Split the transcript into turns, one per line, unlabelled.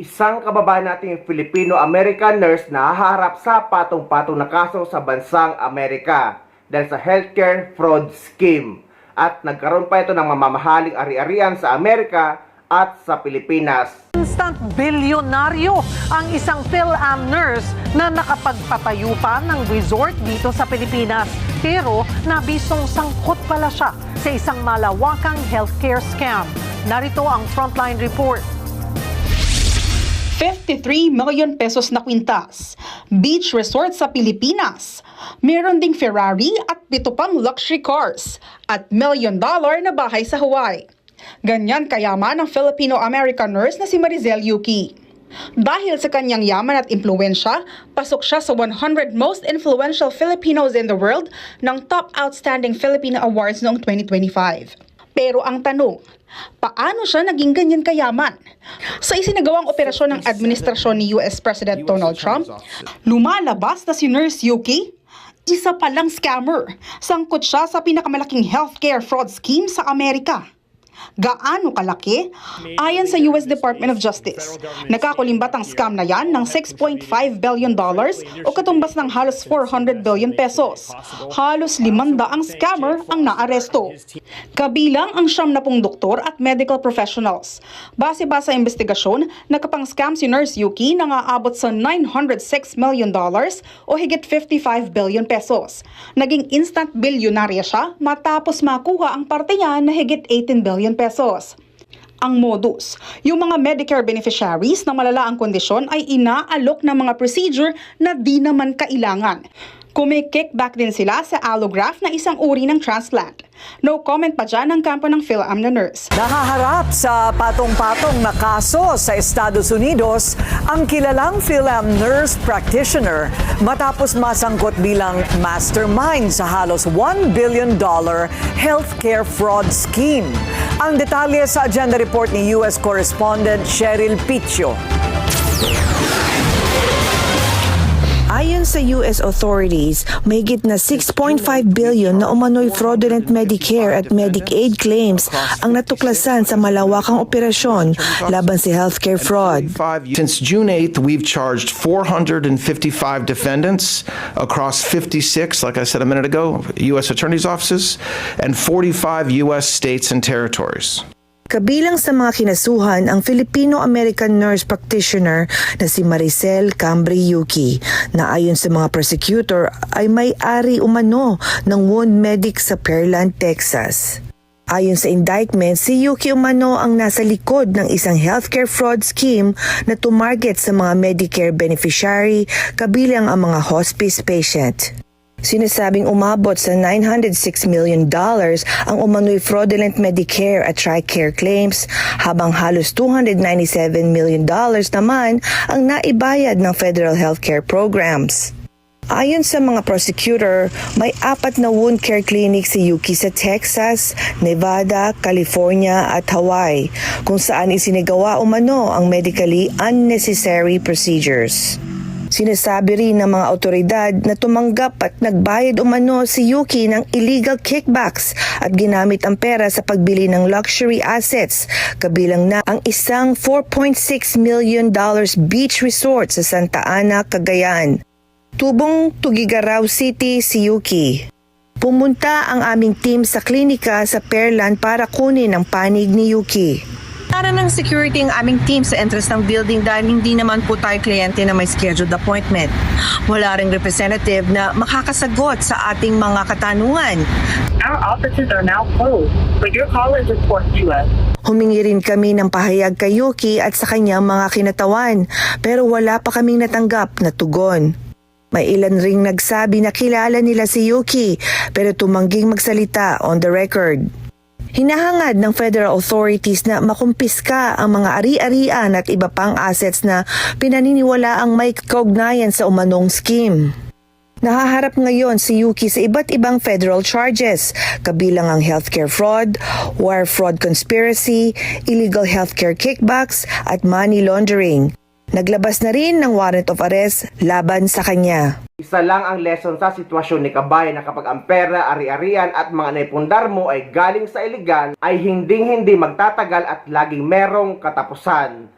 Isang kababayan nating Filipino-American nurse na haharap sa patong-patong na kaso sa bansang Amerika dahil sa healthcare fraud scheme. At nagkaroon pa ito ng mamamahaling ari-arian sa Amerika at sa Pilipinas.
Instant bilyonaryo ang isang PhilAm nurse na nakapagpatayo pa ng resort dito sa Pilipinas. Pero nabisong sangkot pala siya sa isang malawakang healthcare scam. Narito ang Frontline Report.
53 million pesos na kwintas, beach resort sa Pilipinas, meron ding Ferrari at 7 pang luxury cars, at $1 million na bahay sa Hawaii. Ganyan kayaman ang Filipino-American nurse na si Marizel Yuki. Dahil sa kanyang yaman at impluensya, pasok siya sa 100 most influential Filipinos in the world ng Top Outstanding Filipino Awards noong 2025. Pero ang tanong, paano siya naging ganyan kayaman? Sa isinagawang operasyon ng administrasyon ni US President Donald Trump, lumalabas na si Nurse Yuki, isa palang scammer. Sangkot siya sa pinakamalaking healthcare fraud scheme sa Amerika. Gaano kalaki? Ayon sa US Department of Justice, nakakulimbat ang scam na yan ng $6.5 billion o katumbas ng halos 400 billion pesos. Halos 500 ang scammer ang naaresto. Kabilang ang 70 doktor at medical professionals. Base ba sa investigasyon, nakapang-scam si Nurse Yuki na aabot sa $906 million o higit 55 billion pesos. Naging instant bilyonarya siya matapos makuha ang parte niya na higit 18 billion pesos. Ang modus, yung mga Medicare beneficiaries na malala ang kondisyon ay inaalok ng mga procedure na di naman kailangan. Kumi-kickback din sila sa allograft na isang uri ng transplant. No comment pa dyan ang kampo ng PhilAm na nurse.
Nahaharap sa patong-patong na kaso sa Estados Unidos ang kilalang PhilAm nurse practitioner matapos masangkot bilang mastermind sa halos $1 billion healthcare fraud scheme. Ang detalye sa agenda report ni US correspondent Cheryl Picho.
Ayon sa US authorities, mahigit na 6.5 billion na umano'y fraudulent Medicare at Medicaid claims ang natuklasan sa malawakang operasyon laban sa healthcare fraud.
Since June 8th, we've charged 455 defendants across 56, like I said a minute ago, U.S. attorneys' offices, and 45 U.S. states and territories.
Kabilang sa mga kinasuhan ang Filipino-American nurse practitioner na si Marizel Cambry Yuki na ayon sa mga prosecutor ay may-ari umano ng Wound Medic sa Pearland, Texas. Ayon sa indictment, si Yuki umano ang nasa likod ng isang healthcare fraud scheme na tumarget sa mga Medicare beneficiary kabilang ang mga hospice patient. Sinasabing umabot sa $906 million ang umano'y fraudulent Medicare at TRICARE claims habang halos $297 million naman ang naibayad ng federal healthcare programs. Ayon sa mga prosecutor, may 4 na wound care clinic si Yuki sa Texas, Nevada, California at Hawaii kung saan isinagawa umano ang medically unnecessary procedures. Sinasabi rin ng mga otoridad na tumanggap at nagbayad umano si Yuki ng illegal kickbacks at ginamit ang pera sa pagbili ng luxury assets, kabilang na ang isang $4.6 million beach resort sa Santa Ana, Cagayan. Tubong Tugigaraw City si Yuki. Pumunta ang aming team sa klinika sa Pearland para kunin ang panig ni Yuki.
Para ng security ang aming team sa entrance ng building dahil hindi naman po tayo kliyente na may scheduled appointment. Wala ring representative na makakasagot sa ating mga katanungan.
Our offices are now closed, but your call is important to us.
Humingi rin kami ng pahayag kay Yuki at sa kanyang mga kinatawan, pero wala pa kaming natanggap na tugon. May ilan ring nagsabi na kilala nila si Yuki, pero tumangging magsalita on the record. Hinahangad ng federal authorities na makumpiska ang mga ari-arian at iba pang assets na pinaniniwala ang may kaugnayan sa umanong scheme. Nahaharap ngayon si Yuki sa iba't ibang federal charges, kabilang ang healthcare fraud, wire fraud conspiracy, illegal healthcare kickbacks at money laundering. Naglabas na rin ng warrant of arrest laban sa kanya.
Isa lang ang lesson sa sitwasyon ni kabayan na kapag ang pera, ari-arian at mga naipundar mo ay galing sa iligal, ay hinding-hindi magtatagal at laging merong katapusan.